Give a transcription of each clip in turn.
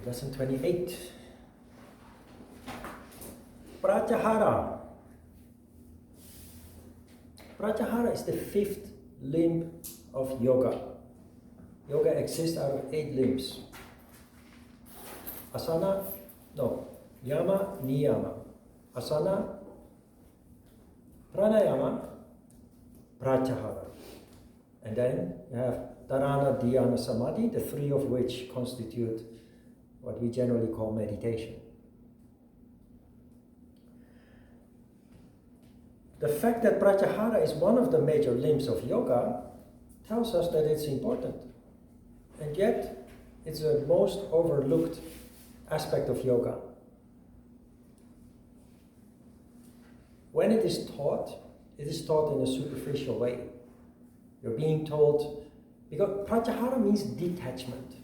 Lesson 28. Pratyahara. Pratyahara is the fifth limb of yoga. Yoga exists out of 8 limbs. Yama, niyama. Asana, pranayama, pratyahara. And then you have dharana, dhyana, samadhi, the 3 of which constitute what we generally call meditation. The fact that Pratyahara is one of the major limbs of yoga tells us that it's important. And yet, it's the most overlooked aspect of yoga. When it is taught in a superficial way. You're being told, because Pratyahara means detachment.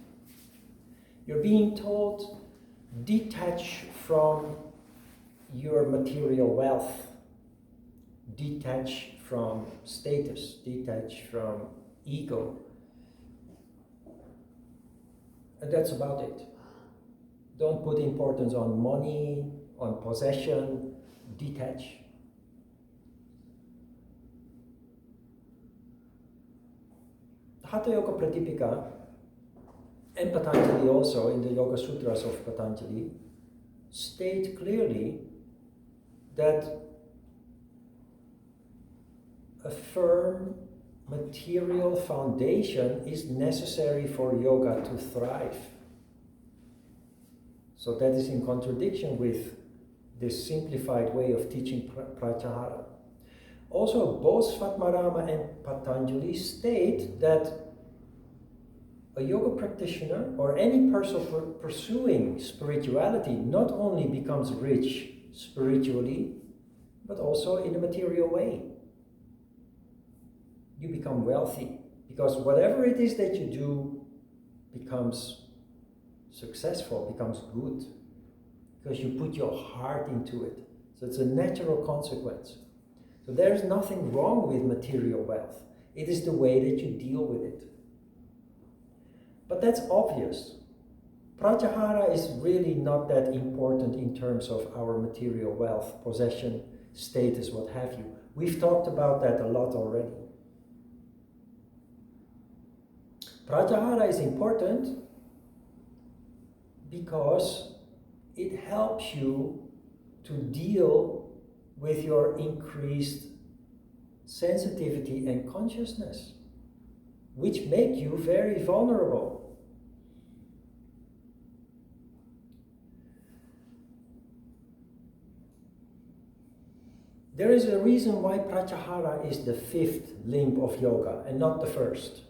You're being told, detach from your material wealth, detach from status, detach from ego. And that's about it. Don't put importance on money, on possession, detach. Hatha Yoga Pratipika and Patanjali also in the Yoga Sutras of Patanjali state clearly that a firm material foundation is necessary for yoga to thrive. So that is in contradiction with this simplified way of teaching Pratyahara. Also, both Svatmarama and Patanjali state that a yoga practitioner or any person pursuing spirituality not only becomes rich spiritually, but also in a material way. You become wealthy because whatever it is that you do becomes successful, becomes good, because you put your heart into it. So it's a natural consequence. So there's nothing wrong with material wealth. It is the way that you deal with it. But that's obvious. Pratyahara is really not that important in terms of our material wealth, possession, status, what have you. We've talked about that a lot already. Pratyahara is important because it helps you to deal with your increased sensitivity and consciousness, which make you very vulnerable. There is a reason why Pratyahara is the 5th limb of yoga and not the first.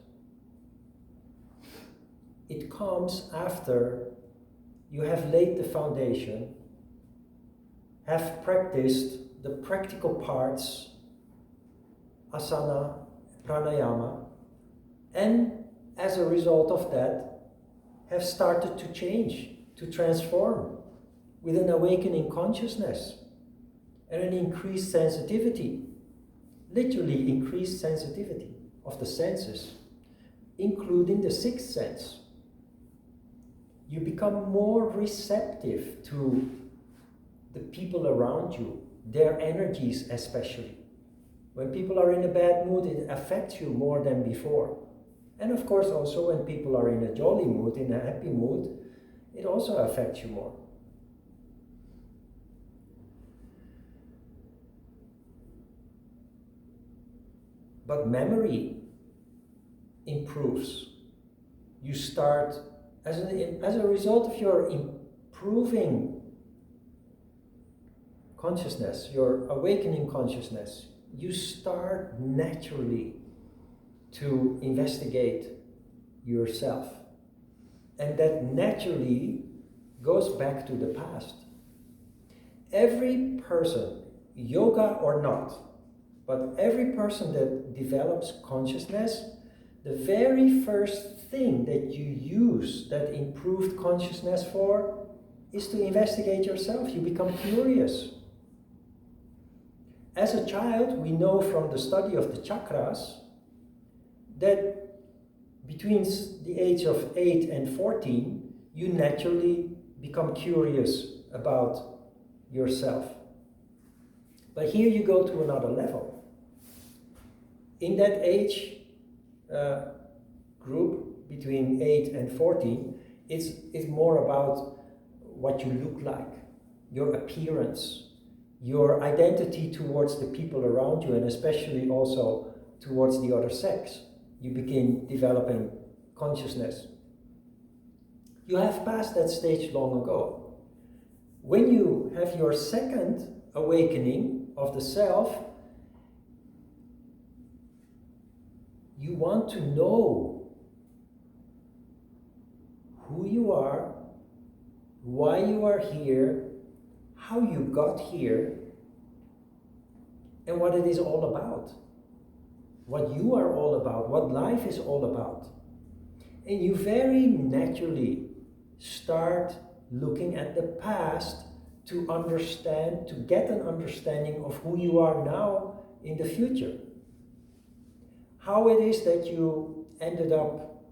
It comes after you have laid the foundation, have practiced the practical parts, asana, pranayama, and as a result of that, have started to change, to transform with an awakening consciousness and an increased sensitivity, literally increased sensitivity of the senses, including the 6th sense. You become more receptive to the people around you, their energies especially. When people are in a bad mood, it affects you more than before. And of course also when people are in a jolly mood, in a happy mood, it also affects you more. But memory improves. You start, as a result of your improving consciousness, your awakening consciousness, you start naturally to investigate yourself. And that naturally goes back to the past. Every person, yoga or not, but every person that develops consciousness, the very first thing that you use that improved consciousness for is to investigate yourself. You become curious. As a child, we know from the study of the chakras that between the age of 8 and 14, you naturally become curious about yourself. But here you go to another level. In that age group, between 8 and 14, it's more about what you look like, your appearance, your identity towards the people around you, and especially also towards the other sex. You begin developing consciousness. You have passed that stage long ago. When you have your second awakening of the self, you want to know who you are, why you are here, how you got here, and what it is all about. What you are all about, what life is all about. And you very naturally start looking at the past to understand, to get an understanding of who you are now in the future. How it is that you ended up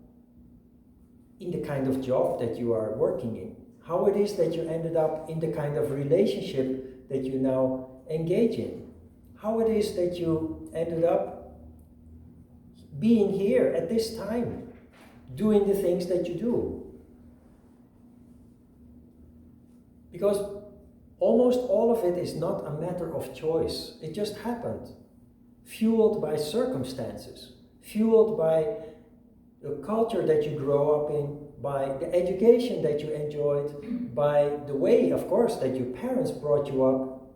in the kind of job that you are working in. How it is that you ended up in the kind of relationship that you now engage in. How it is that you ended up being here at this time, doing the things that you do. Because almost all of it is not a matter of choice. It just happened. Fueled by circumstances. Fueled by the culture that you grow up in, by the education that you enjoyed, by the way, of course, that your parents brought you up,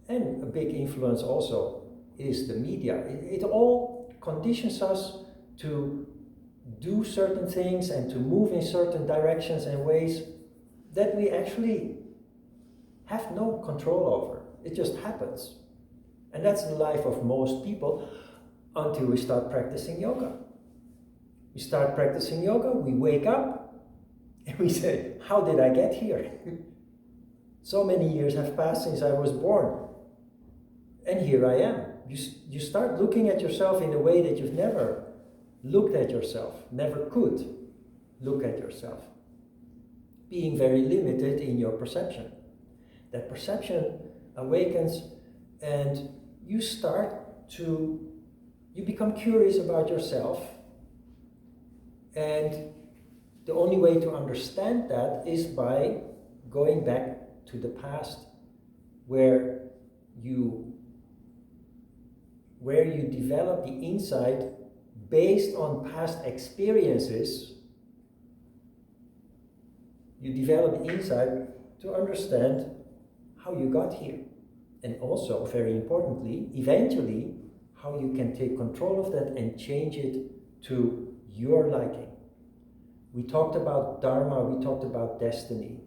and a big influence also is the media. It all conditions us to do certain things and to move in certain directions and ways that we actually have no control over. It just happens. And that's the life of most people until we start practicing yoga. We start practicing yoga, we wake up, and we say, how did I get here? So many years have passed since I was born. And here I am. You start looking at yourself in a way that you've never looked at yourself, never could look at yourself. Being very limited in your perception. That perception awakens and you become curious about yourself. And the only way to understand that is by going back to the past, where you develop the insight based on past experiences. You develop the insight to understand how you got here. And also, very importantly, eventually, how you can take control of that and change it to your liking. We talked about Dharma, we talked about destiny.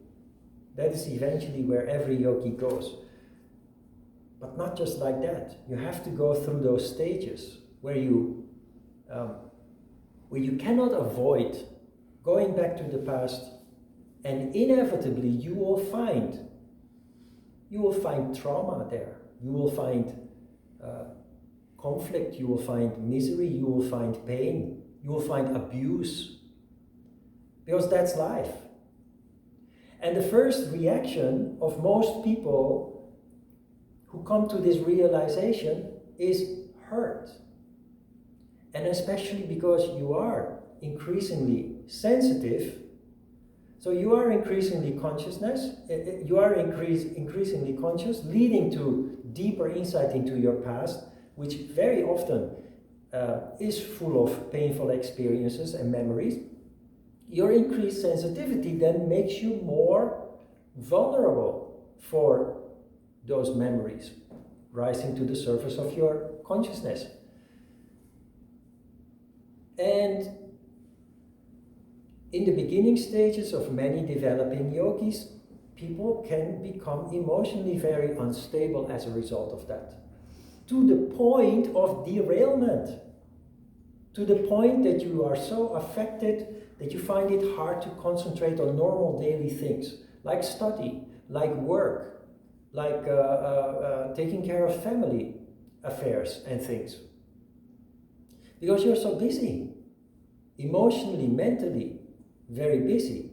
That is eventually where every yogi goes. But not just like that. You have to go through those stages where you cannot avoid going back to the past, and inevitably you will find trauma there. You will find conflict, you will find misery, you will find pain, you will find abuse. Because that's life. And the first reaction of most people who come to this realization is hurt. And especially because you are increasingly sensitive, so you are increasingly increasingly conscious, leading to deeper insight into your past, which very often is full of painful experiences and memories. Your increased sensitivity then makes you more vulnerable for those memories rising to the surface of your consciousness. And in the beginning stages of many developing yogis, people can become emotionally very unstable as a result of that. To the point of derailment. To the point that you are so affected that you find it hard to concentrate on normal daily things, like study, like work, like taking care of family affairs and things. Because you're so busy, emotionally, mentally, very busy.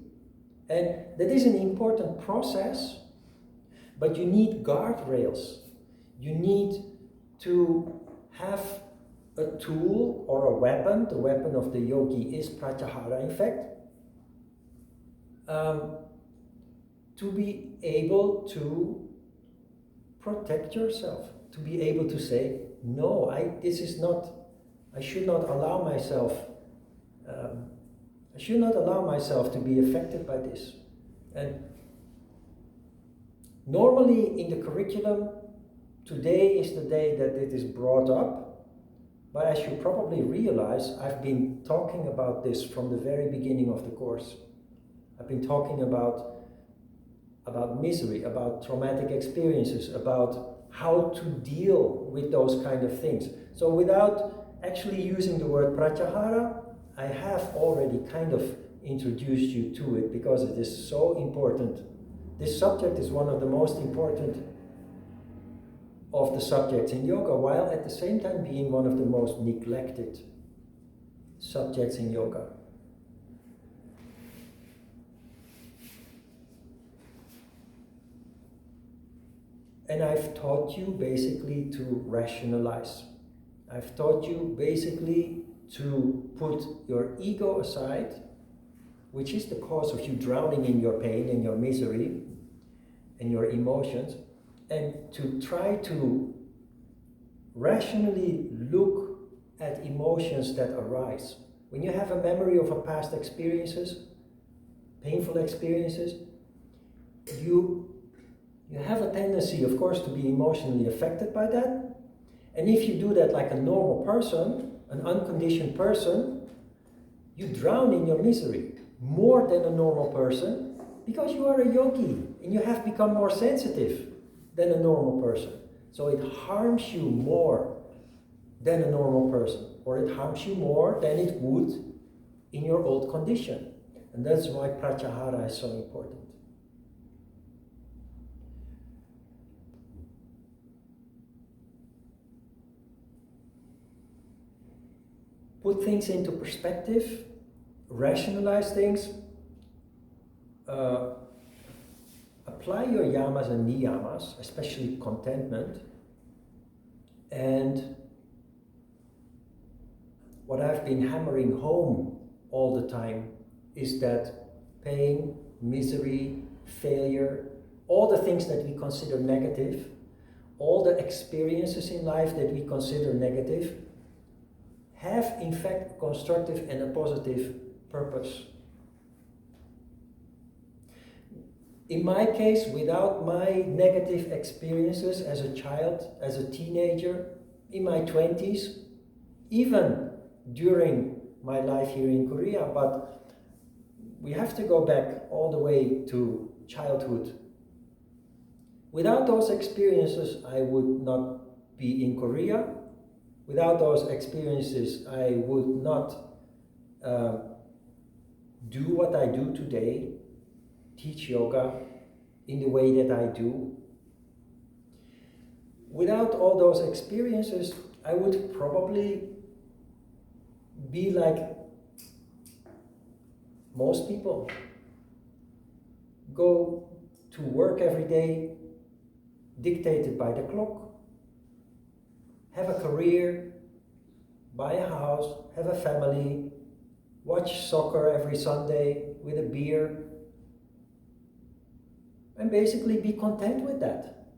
And that is an important process, but you need guardrails. You need to have a tool or a weapon. The weapon of the yogi is Pratyahara, in fact, to be able to protect yourself, to be able to say, no, I should not allow myself to be affected by this. And normally in the curriculum, today is the day that it is brought up, but as you probably realize, I've been talking about this from the very beginning of the course. I've been talking about misery, about traumatic experiences, about how to deal with those kind of things. So without actually using the word Pratyahara, I have already kind of introduced you to it because it is so important. This subject is one of the most important of the subjects in yoga, while at the same time being one of the most neglected subjects in yoga. And I've taught you basically to rationalize. I've taught you basically to put your ego aside, which is the cause of you drowning in your pain and your misery and your emotions, and to try to rationally look at emotions that arise. When you have a memory of a past experiences, painful experiences, you have a tendency, of course, to be emotionally affected by that. And if you do that like a normal person, an unconditioned person, you drown in your misery more than a normal person because you are a yogi and you have become more sensitive than a normal person. So it harms you more than a normal person, or it harms you more than it would in your old condition. And that's why Pratyahara is so important. Put things into perspective, rationalize things, apply your yamas and niyamas, especially contentment. And what I've been hammering home all the time is that pain, misery, failure, all the things that we consider negative, all the experiences in life that we consider negative, have in fact a constructive and a positive purpose. In my case, without my negative experiences as a child, as a teenager, in my 20s, even during my life here in Korea, but we have to go back all the way to childhood. Without those experiences, I would not be in Korea. Without those experiences, I would not do what I do today, teach yoga in the way that I do. Without all those experiences, I would probably be like most people. Go to work every day, dictated by the clock. Have a career, buy a house, have a family, watch soccer every Sunday with a beer, and basically be content with that.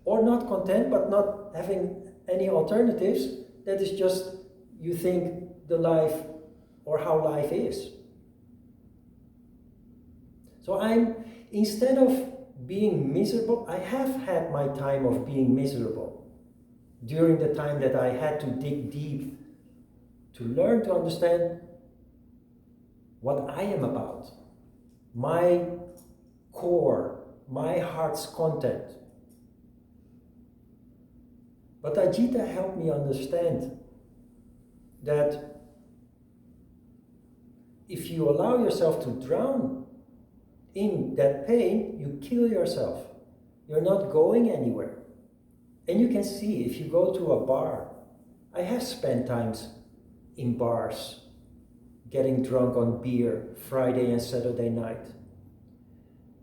Or not content, but not having any alternatives. That is just, you think, the life or how life is. So instead of being miserable, I have had my time of being miserable. During the time that I had to dig deep to learn to understand what I am about, my core, my heart's content. But Ajita helped me understand that if you allow yourself to drown in that pain, you kill yourself. You're not going anywhere. And you can see, if you go to a bar, I have spent times in bars, getting drunk on beer Friday and Saturday night.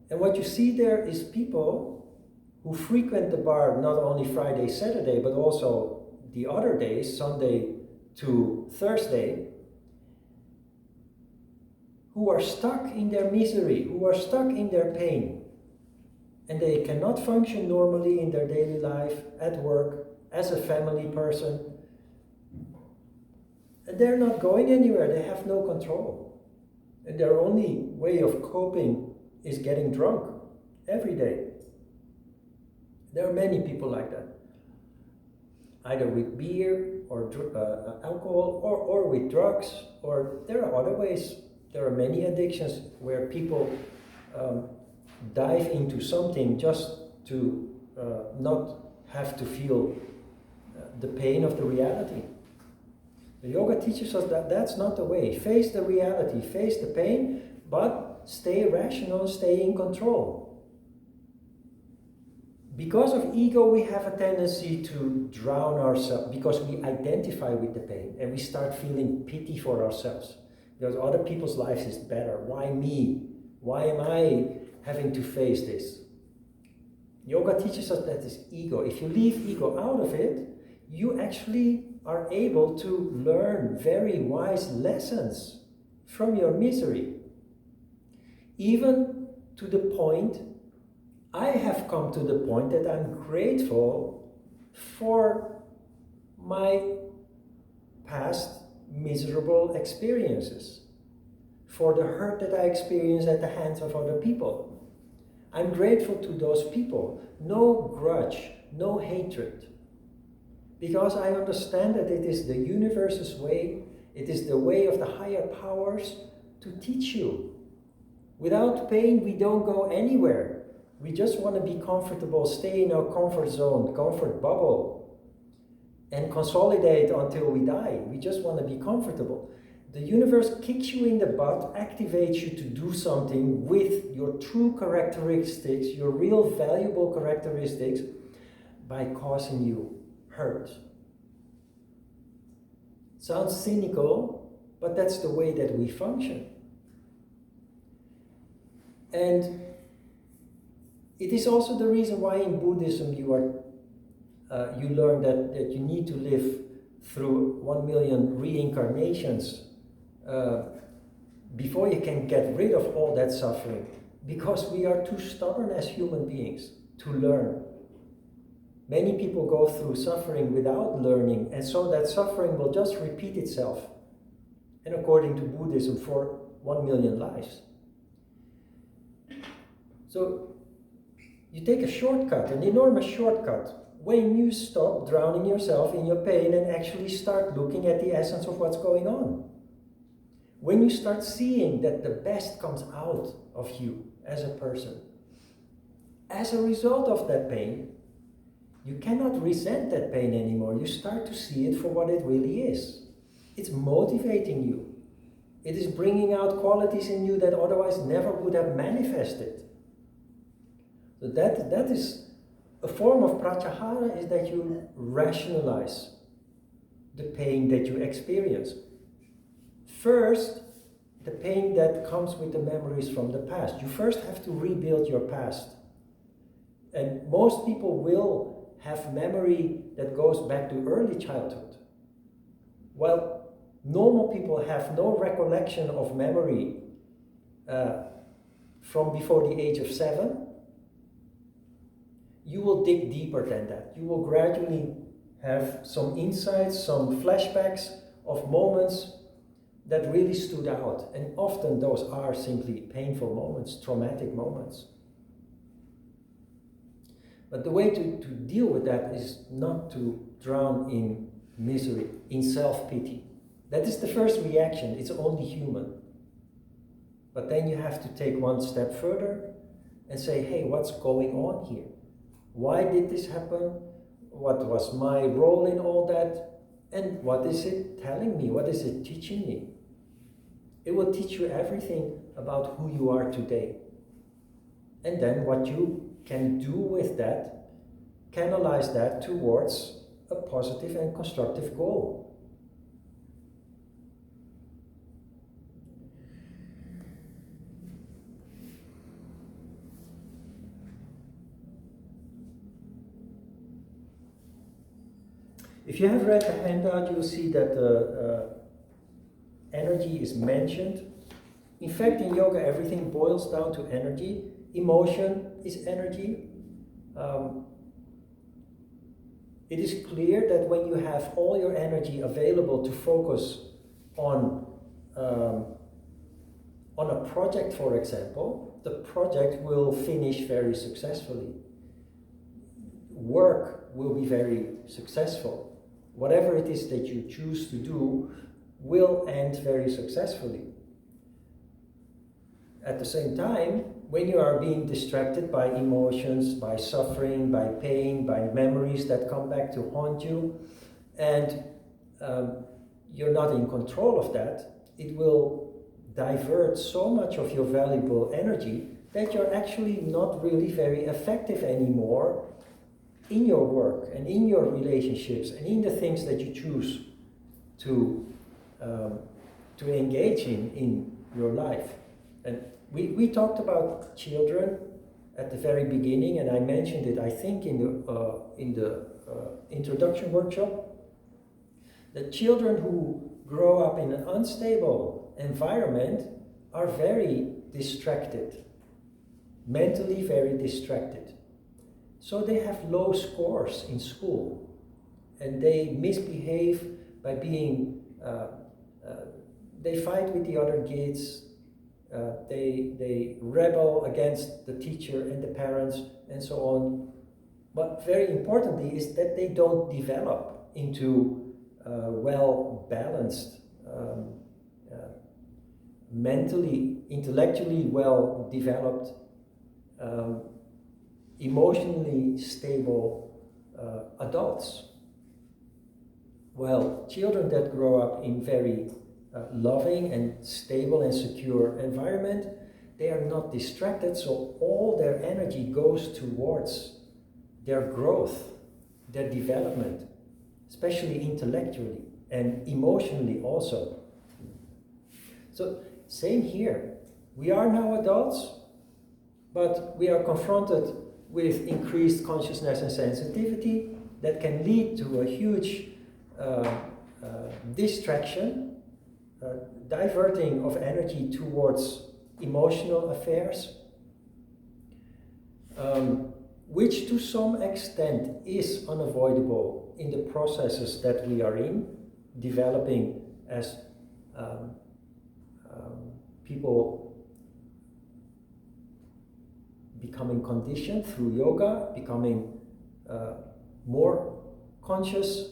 And what you see there is people who frequent the bar not only Friday, Saturday, but also the other days, Sunday to Thursday, who are stuck in their misery, who are stuck in their pain. And they cannot function normally in their daily life, at work, as a family person. And they're not going anywhere, they have no control. And their only way of coping is getting drunk every day. There are many people like that. Either with beer or alcohol or with drugs, or there are other ways. There are many addictions where people dive into something just to not have to feel the pain of the reality. The yoga teaches us that that's not the way. Face the reality, face the pain, but stay rational, stay in control. Because of ego, we have a tendency to drown ourselves, because we identify with the pain and we start feeling pity for ourselves. Because other people's lives is better. Why me? Why am I having to face this? Yoga teaches us that is ego. If you leave ego out of it, you actually are able to learn very wise lessons from your misery. Even to the point, I have come to the point that I'm grateful for my past miserable experiences, for the hurt that I experienced at the hands of other people. I'm grateful to those people. No grudge, no hatred. Because I understand that it is the universe's way, it is the way of the higher powers to teach you. Without pain, we don't go anywhere. We just want to be comfortable, stay in our comfort zone, comfort bubble, and consolidate until we die. We just want to be comfortable. The universe kicks you in the butt, activates you to do something with your true characteristics, your real valuable characteristics, by causing you hurt. Sounds cynical, but that's the way that we function. And it is also the reason why in Buddhism you learn that you need to live through 1 million reincarnations before you can get rid of all that suffering, because we are too stubborn as human beings to learn. Many people go through suffering without learning, and so that suffering will just repeat itself. And according to Buddhism, for 1 million lives. So you take a shortcut, an enormous shortcut, when you stop drowning yourself in your pain and actually start looking at the essence of what's going on. When you start seeing that the best comes out of you as a person. As a result of that pain, you cannot resent that pain anymore. You start to see it for what it really is. It's motivating you. It is bringing out qualities in you that otherwise never would have manifested. So that is a form of Pratyahara, is that you rationalize the pain that you experience. First, the pain that comes with the memories from the past. You first have to rebuild your past. And most people will have memory that goes back to early childhood. Well, normal people have no recollection of memory from before the age of 7. You will dig deeper than that. You will gradually have some insights, some flashbacks of moments that really stood out. And often those are simply painful moments, traumatic moments. But the way to deal with that is not to drown in misery, in self-pity. That is the first reaction. It's only human. But then you have to take one step further and say, hey, what's going on here? Why did this happen? What was my role in all that? And what is it telling me? What is it teaching me? It will teach you everything about who you are today. And then what you can do with that, canalize that towards a positive and constructive goal. If you have read the handout, you'll see that energy is mentioned. In fact, in yoga, everything boils down to energy. Emotion is energy. It is clear that when you have all your energy available to focus on a project, for example, the project will finish very successfully. Work will be very successful. Whatever it is that you choose to do will end very successfully. At the same time, when you are being distracted by emotions, by suffering, by pain, by memories that come back to haunt you, and you're not in control of that, it will divert so much of your valuable energy that you're actually not really very effective anymore in your work and in your relationships and in the things that you choose to engage in your life. And we talked about children at the very beginning, and I mentioned it, I think, in the introduction workshop. The children who grow up in an unstable environment are very distracted, mentally very distracted. So they have low scores in school, and they misbehave by being, they fight with the other kids, they rebel against the teacher and the parents and so on. But very importantly is that they don't develop into well-balanced, mentally, intellectually well-developed, emotionally stable adults. Well, children that grow up in very loving and stable and secure environment, they are not distracted, so all their energy goes towards their growth, their development, especially intellectually and emotionally also. So same here. We are now adults, but we are confronted with increased consciousness and sensitivity that can lead to a huge distraction, diverting of energy towards emotional affairs, which to some extent is unavoidable in the processes that we are in, developing as people becoming conditioned through yoga, becoming more conscious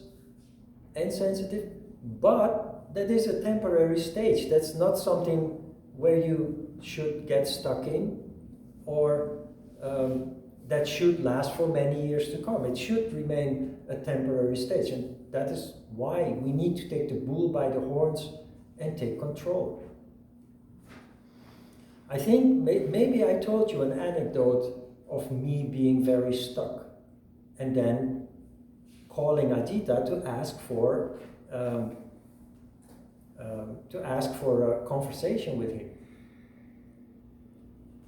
and sensitive, but that is a temporary stage. That's not something where you should get stuck in, or that should last for many years to come. It should remain a temporary stage, and that is why we need to take the bull by the horns and take control. I think maybe I told you an anecdote of me being very stuck and then calling Ajita to ask for a conversation with him.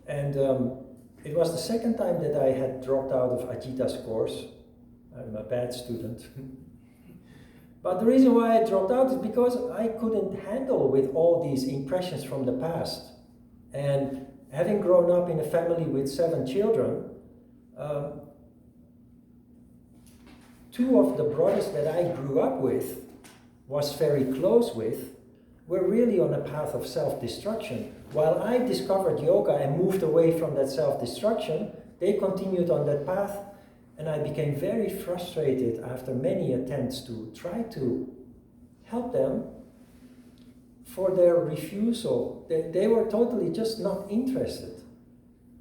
And it was the second time that I had dropped out of Ajita's course. I'm a bad student. But the reason why I dropped out is because I couldn't handle with all these impressions from the past. And having grown up in a family with 7 children, 2 of the brothers that I grew up with, was very close with, were really on a path of self-destruction. While I discovered yoga and moved away from that self-destruction, they continued on that path, and I became very frustrated after many attempts to try to help them for their refusal. They were totally just not interested.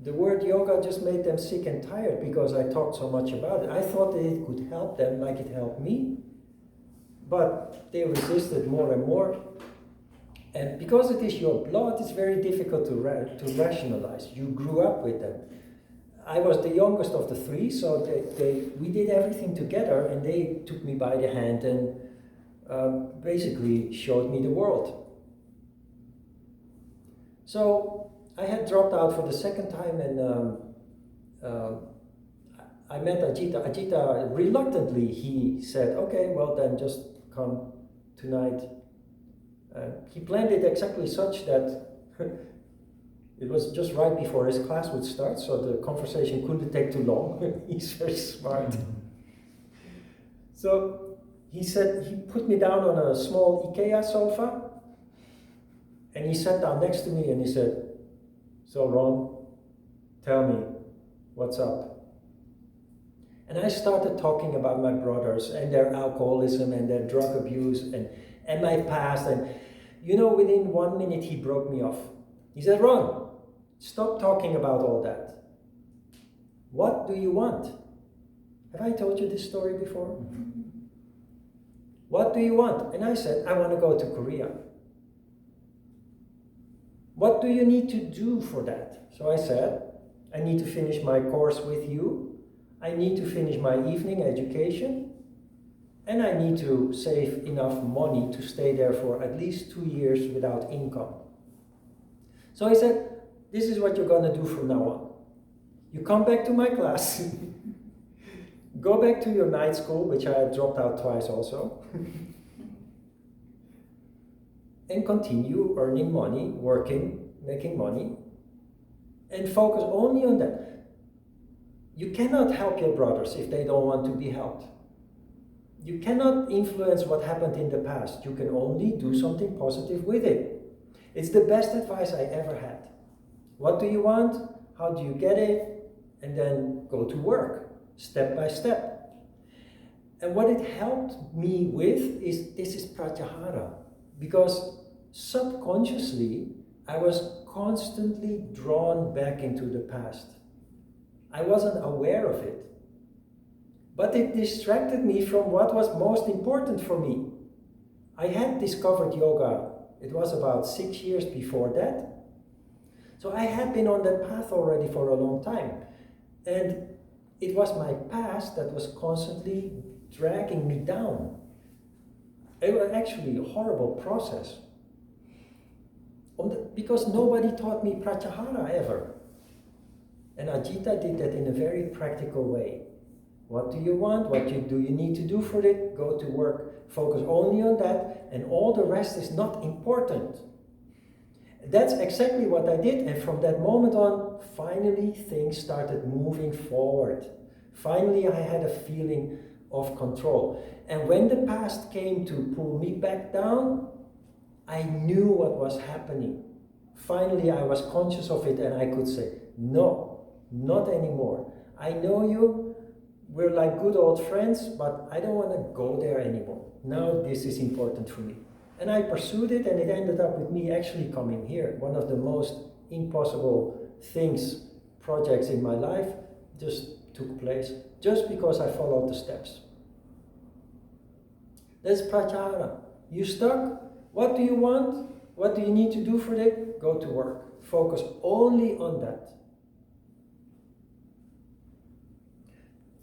The word yoga just made them sick and tired because I talked so much about it. I thought that it could help them like it helped me, but they resisted more and more. And because it is your blood, it's very difficult to rationalize. You grew up with them. I was the youngest of the 3, so we did everything together, and they took me by the hand and basically showed me the world. So I had dropped out for the second time, and I met Ajita. Ajita, reluctantly, he said, okay, well then just come tonight. He planned it exactly such that it was just right before his class would start, so the conversation couldn't take too long. He's very smart. So he said, he put me down on a small IKEA sofa, and he sat down next to me and he said, so Ron, tell me, what's up? And I started talking about my brothers and their alcoholism and their drug abuse and my past. And you know, within 1 minute, he broke me off. He said, Ron, stop talking about all that. What do you want? Have I told you this story before? What do you want? And I said, I want to go to Korea. What do you need to do for that? So I said, I need to finish my course with you. I need to finish my evening education. And I need to save enough money to stay there for at least 2 years without income. So I said, this is what you're going to do from now on. You come back to my class, go back to your night school, which I had dropped out twice also, and continue earning money, working, making money, and focus only on that. You cannot help your brothers if they don't want to be helped. You cannot influence what happened in the past. You can only do something positive with it. It's the best advice I ever had. What do you want? How do you get it? And then go to work, step by step. And what it helped me with is, this is Pratyahara. Because subconsciously, I was constantly drawn back into the past. I wasn't aware of it. But it distracted me from what was most important for me. I had discovered yoga. It was about 6 years before that. So I had been on that path already for a long time. And it was my past that was constantly dragging me down. It was actually a horrible process. Because nobody taught me Pratyahara ever. And Ajita did that in a very practical way. What do you want? What do you need to do for it? Go to work. Focus only on that, and all the rest is not important. That's exactly what I did, and from that moment on, finally things started moving forward. Finally, I had a feeling of control. And when the past came to pull me back down, I knew what was happening. Finally, I was conscious of it, and I could say, no, not anymore. I know you, we're like good old friends, but I don't want to go there anymore. Now this is important for me. And I pursued it, and it ended up with me actually coming here. One of the most impossible projects in my life just took place, just because I followed the steps. That's Pratyahara. You stuck? What do you want? What do you need to do for it? Go to work. Focus only on that.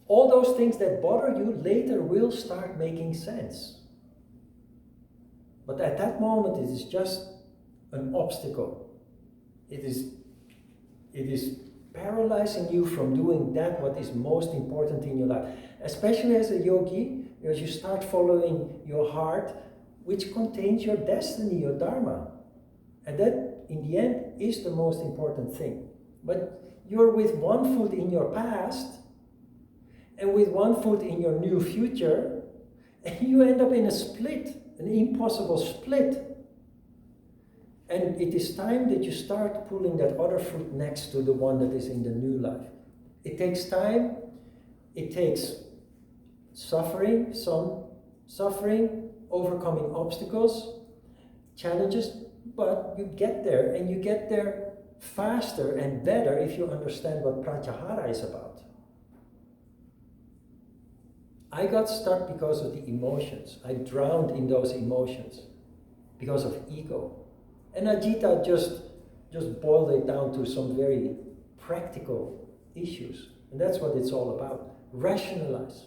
All those things that bother you later will start making sense. But at that moment, it is just an obstacle. It is paralyzing you from doing that what is most important in your life. Especially as a yogi, as you start following your heart, which contains your destiny, your dharma. And that, in the end, is the most important thing. But you're with one foot in your past, and with one foot in your new future, and you end up in a split, an impossible split. And it is time that you start pulling that other foot next to the one that is in the new life. It takes time, it takes suffering, overcoming obstacles, challenges, but you get there, and you get there faster and better if you understand what Pratyahara is about. I got stuck because of the emotions. I drowned in those emotions because of ego. And Ajita just boiled it down to some very practical issues. And that's what it's all about. Rationalize.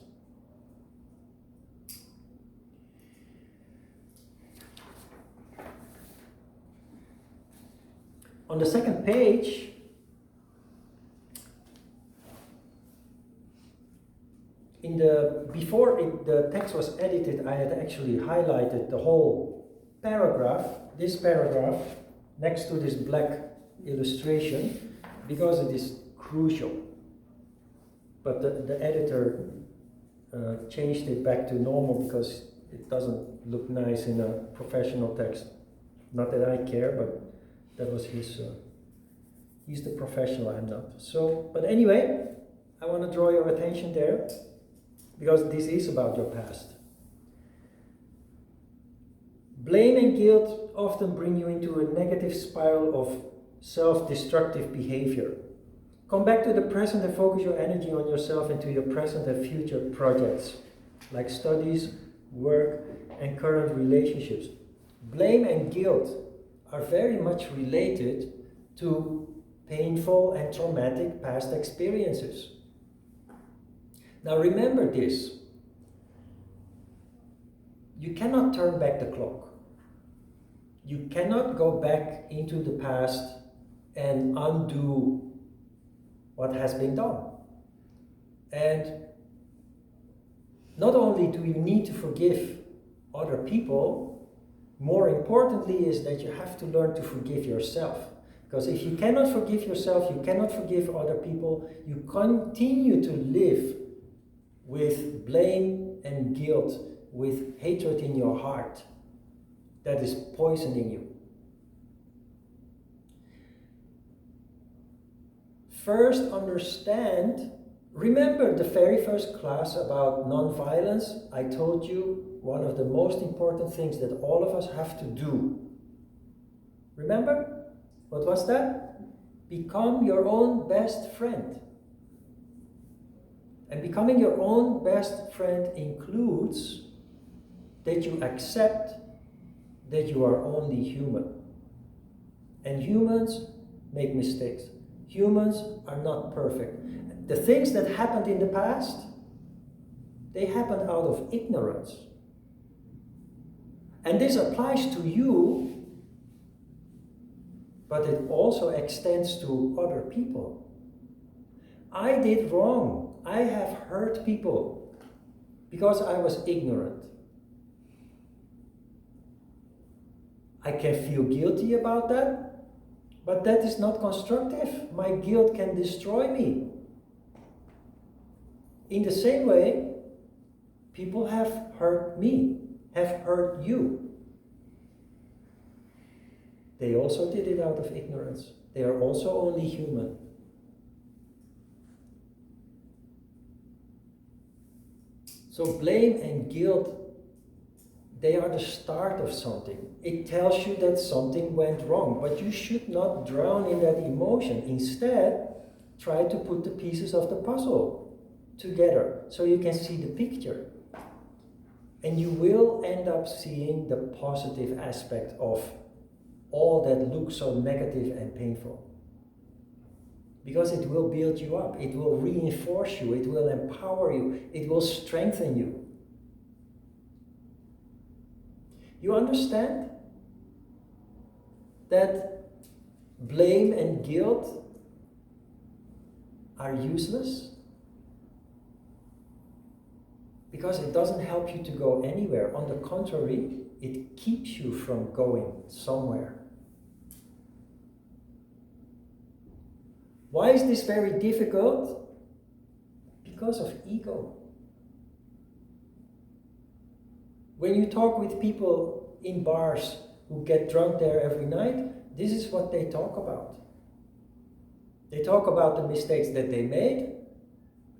On the second page, the text was edited, I had actually highlighted the whole paragraph, this paragraph, next to this black illustration, because it is crucial. But the editor changed it back to normal because it doesn't look nice in a professional text. Not that I care, but that was his. He's the professional, I'm not. So, but anyway, I want to draw your attention there, because this is about your past. Blame and guilt often bring you into a negative spiral of self-destructive behavior. Come back to the present and focus your energy on yourself and to your present and future projects, like studies, work, and current relationships. Blame and guilt are very much related to painful and traumatic past experiences. Now remember this. You cannot turn back the clock. You cannot go back into the past and undo what has been done. And not only do you need to forgive other people, more importantly is that you have to learn to forgive yourself. Because if you cannot forgive yourself, you cannot forgive other people, you continue to live with blame and guilt, with hatred in your heart that is poisoning you. First, understand, remember the very first class about non-violence. I told you one of the most important things that all of us have to do. Remember? What was that? Become your own best friend. And becoming your own best friend includes that you accept that you are only human. And humans make mistakes. Humans are not perfect. The things that happened in the past, they happened out of ignorance. And this applies to you, but it also extends to other people. I did wrong. I have hurt people because I was ignorant. I can feel guilty about that, but that is not constructive. My guilt can destroy me. In the same way, people have hurt me, have hurt you. They also did it out of ignorance. They are also only human. So blame and guilt, they are the start of something. It tells you that something went wrong, but you should not drown in that emotion. Instead, try to put the pieces of the puzzle together so you can see the picture. And you will end up seeing the positive aspect of all that looks so negative and painful. Because it will build you up, it will reinforce you, it will empower you, it will strengthen you. You understand that blame and guilt are useless? Because it doesn't help you to go anywhere. On the contrary, it keeps you from going somewhere. Why is this very difficult? Because of ego. When you talk with people in bars who get drunk there every night, this is what they talk about. They talk about the mistakes that they made,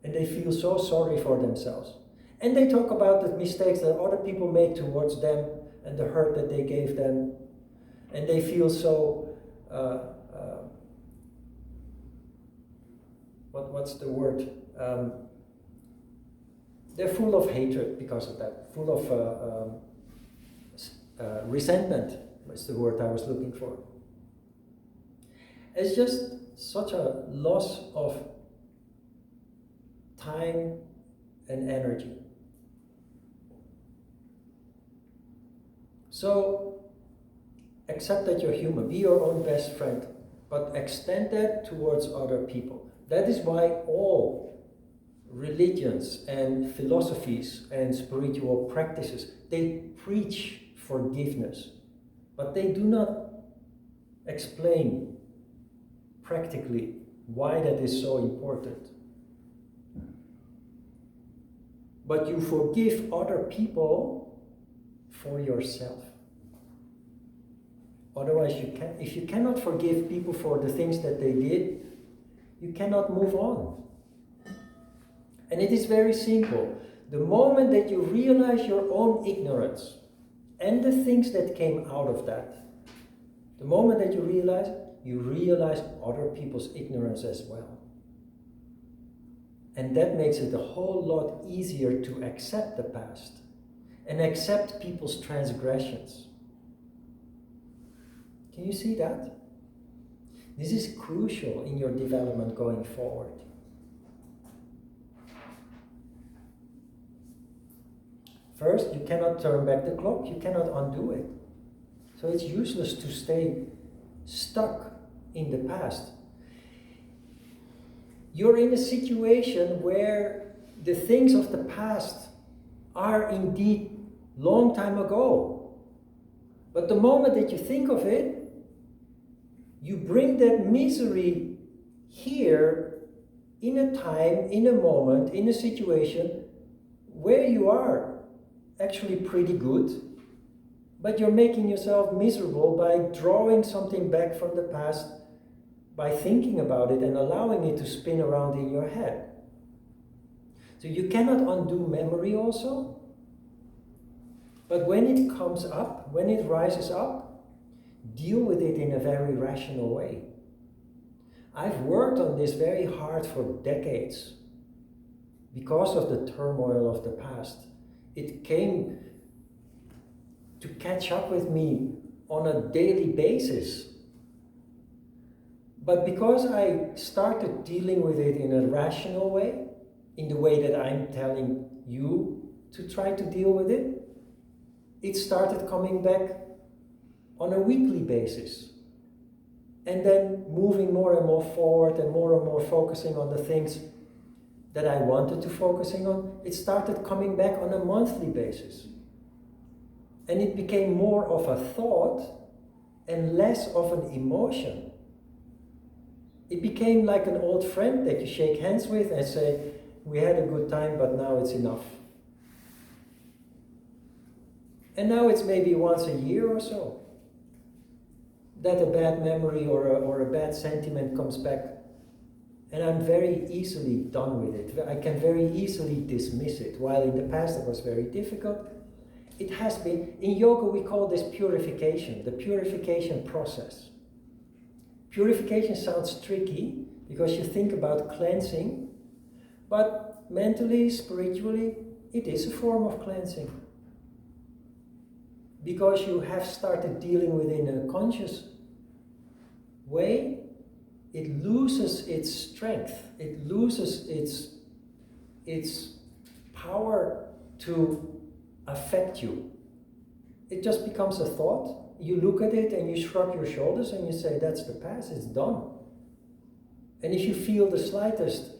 and they feel so sorry for themselves. And they talk about the mistakes that other people made towards them and the hurt that they gave them. And they feel so, what's the word? They're full of hatred because of that, full of resentment, was the word I was looking for. It's just such a loss of time and energy. So, accept that you're human, be your own best friend, but extend that towards other people. That is why all religions and philosophies and spiritual practices, they preach forgiveness, but they do not explain practically why that is so important. But you forgive other people for yourself. Otherwise, if you cannot forgive people for the things that they did, you cannot move on. And it is very simple. The moment that you realize your own ignorance and the things that came out of that, the moment that you realize other people's ignorance as well. And that makes it a whole lot easier to accept the past and accept people's transgressions. Can you see that? This is crucial in your development going forward. First, you cannot turn back the clock, you cannot undo it. So it's useless to stay stuck in the past. You're in a situation where the things of the past are indeed long time ago. But the moment that you think of it, you bring that misery here in a time, in a moment, in a situation where you are actually pretty good, but you're making yourself miserable by drawing something back from the past, by thinking about it and allowing it to spin around in your head. So you cannot undo memory also, but when it comes up, when it rises up, deal with it in a very rational way. I've worked on this very hard for decades because of the turmoil of the past. It came to catch up with me on a daily basis. But because I started dealing with it in a rational way, in the way that I'm telling you to try to deal with it, it started coming back on a weekly basis. And then moving more and more forward and more focusing on the things that I wanted to focusing on, it started coming back on a monthly basis. And it became more of a thought and less of an emotion. It became like an old friend that you shake hands with and say, we had a good time, but now it's enough. And now it's maybe once a year or so that a bad memory or a bad sentiment comes back. And I'm very easily done with it. I can very easily dismiss it. While in the past it was very difficult, it has been. In yoga we call this purification, the purification process. Purification sounds tricky because you think about cleansing, but mentally, spiritually, it is a form of cleansing. Because you have started dealing with it in a conscious way, it loses its strength, it loses its power to affect you. It just becomes a thought. You look at it and you shrug your shoulders and you say, that's the past, it's done. And if you feel the slightest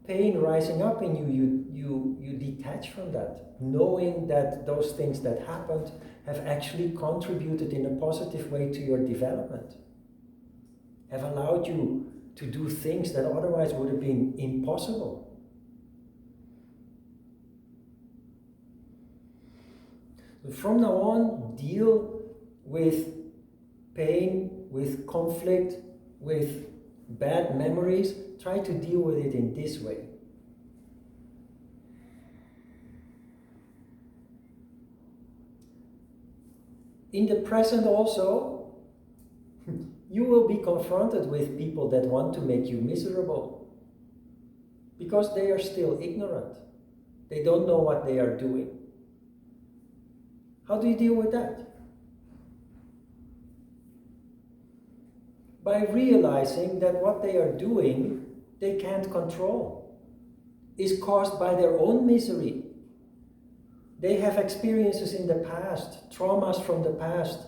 pain rising up in you detach from that, knowing that those things that happened have actually contributed in a positive way to your development, have allowed you to do things that otherwise would have been impossible. So from now on, deal with pain, with conflict, with bad memories. Try to deal with it in this way. In the present also, you will be confronted with people that want to make you miserable because they are still ignorant. They don't know what they are doing. How do you deal with that? By realizing that what they are doing, they can't control, is caused by their own misery. They have experiences in the past, traumas from the past,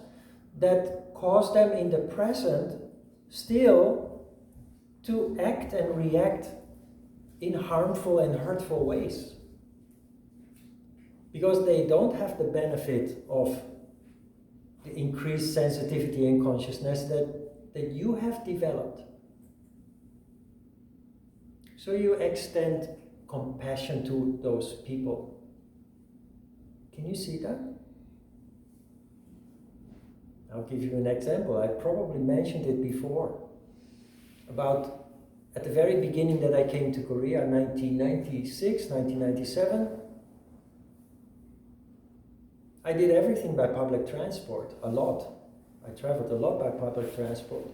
that cause them in the present still to act and react in harmful and hurtful ways. Because they don't have the benefit of the increased sensitivity and consciousness that you have developed. So you extend compassion to those people. Can you see that? I'll give you an example. I probably mentioned it before. About at the very beginning that I came to Korea, 1996, 1997, I did everything by public transport, a lot. I traveled a lot by public transport.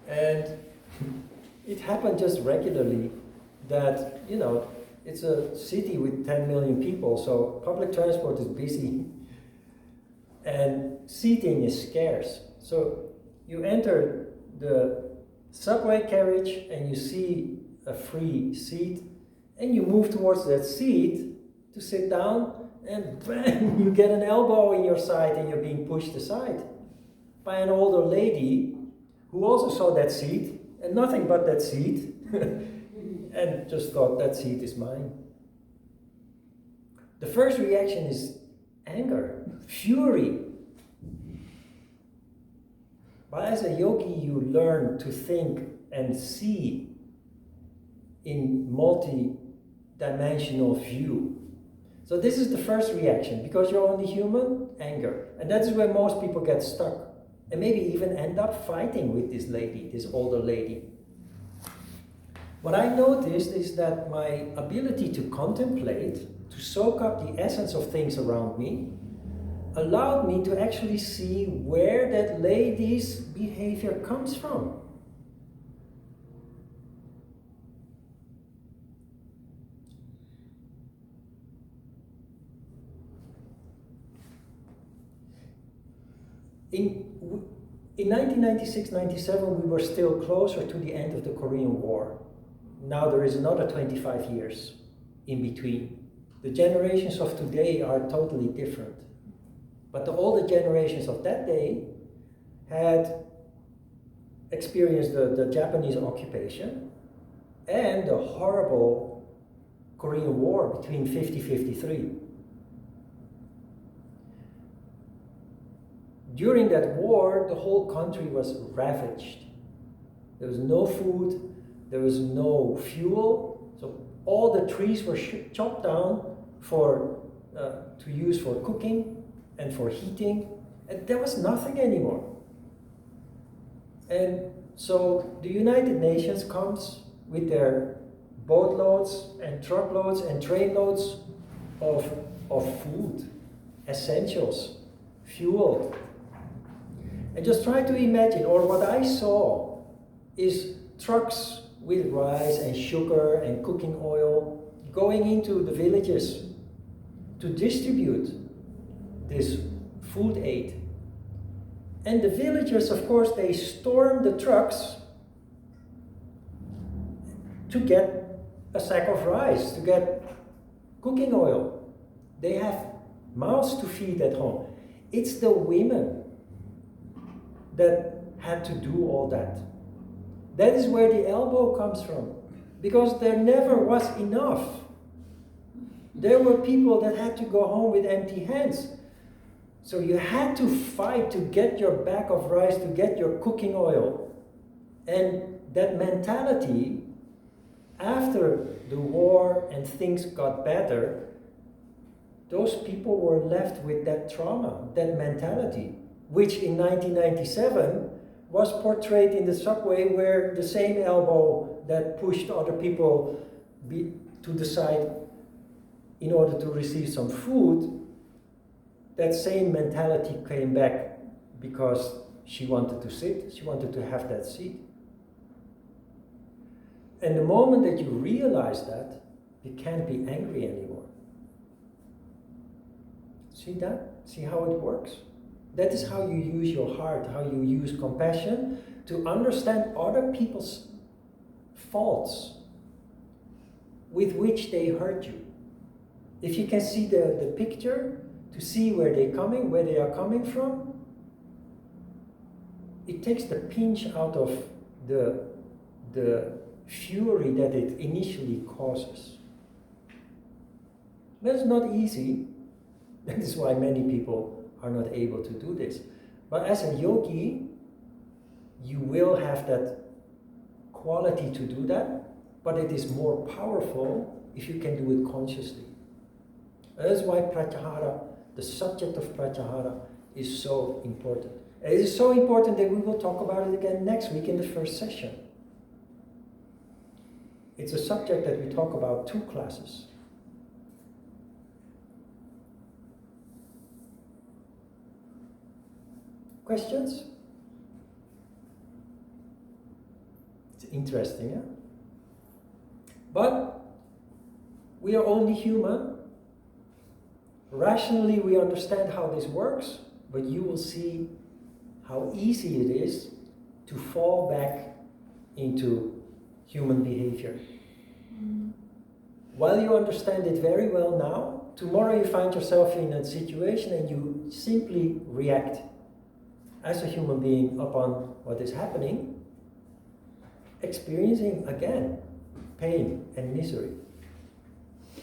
And it happened just regularly that, you know, it's a city with 10 million people, so public transport is busy. And seating is scarce. So you enter the subway carriage and you see a free seat, and you move towards that seat to sit down, and bang, you get an elbow in your side and you're being pushed aside by an older lady who also saw that seat and nothing but that seat and just thought, that seat is mine. The first reaction is anger, fury. But as a yogi, you learn to think and see in multi-dimensional view. So this is the first reaction, because you're only human, anger. And that is where most people get stuck. And maybe even end up fighting with this lady, this older lady. What I noticed is that my ability to contemplate, to soak up the essence of things around me, allowed me to actually see where that lady's behavior comes from. In 1996-97, we were still closer to the end of the Korean War. Now there is another 25 years in between. The generations of today are totally different. But the older generations of that day had experienced the Japanese occupation and the horrible Korean War between 50-53. During that war, the whole country was ravaged. There was no food, there was no fuel, so all the trees were chopped down to use for cooking and for heating, and there was nothing anymore. And so the United Nations comes with their boatloads and truckloads and trainloads of food, essentials, fuel. And just try to imagine, or what I saw is trucks with rice and sugar and cooking oil going into the villages to distribute this food aid. And the villagers, of course, they storm the trucks to get a sack of rice, to get cooking oil. They have mouths to feed at home. It's the women that had to do all that. That is where the elbow comes from, because there never was enough. There were people that had to go home with empty hands. So you had to fight to get your bag of rice, to get your cooking oil. And that mentality, after the war and things got better, those people were left with that trauma, that mentality, which in 1997 was portrayed in the subway, where the same elbow that pushed other people to the side in order to receive some food, that same mentality came back because she wanted to sit, she wanted to have that seat. And the moment that you realize that, you can't be angry anymore. See that? See how it works? That is how you use your heart, how you use compassion to understand other people's faults with which they hurt you. If you can see the picture, to see where they are coming from, it takes the pinch out of the fury that it initially causes. That's not easy. That is why many people are not able to do this. But as a yogi, you will have that quality to do that, but it is more powerful if you can do it consciously. That's why Pratyahara, the subject of Pratyahara, is so important. It is so important that we will talk about it again next week in the first session. It's a subject that we talk about 2 classes. Questions? It's interesting, yeah? But we are only human. Rationally, we understand how this works, but you will see how easy it is to fall back into human behavior. While you understand it very well now, tomorrow you find yourself in a situation and you simply react as a human being upon what is happening, experiencing again pain and misery.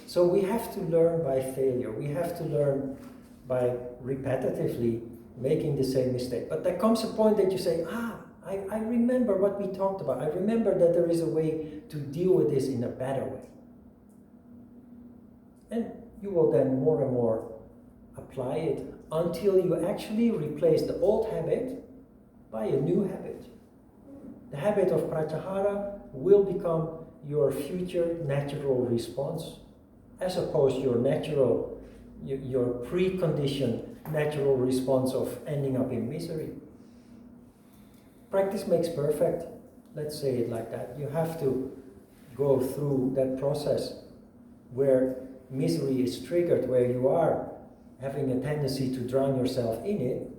So we have to learn by failure. We have to learn by repetitively making the same mistake. But there comes a point that you say, I remember what we talked about. I remember that there is a way to deal with this in a better way. And you will then more and more apply it until you actually replace the old habit by a new habit. The habit of Pratyahara will become your future natural response, as opposed to your preconditioned natural response of ending up in misery. Practice makes perfect. Let's say it like that. You have to go through that process where misery is triggered, where you are having a tendency to drown yourself in it,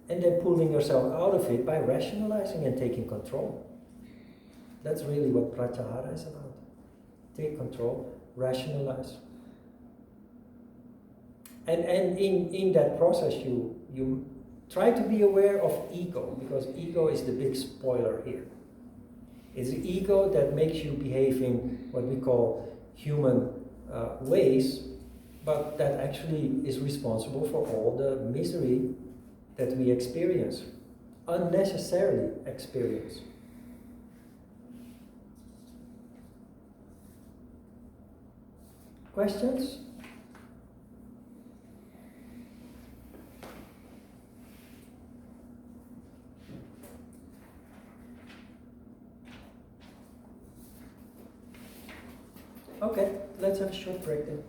and then pulling yourself out of it by rationalizing and taking control. That's really what Pratyahara is about. Take control, rationalize. And in that process you try to be aware of ego, because ego is the big spoiler here. It's the ego that makes you behave in what we call human ways, but that actually is responsible for all the misery that we experience, unnecessarily experience. Questions? Okay, let's have a short break then.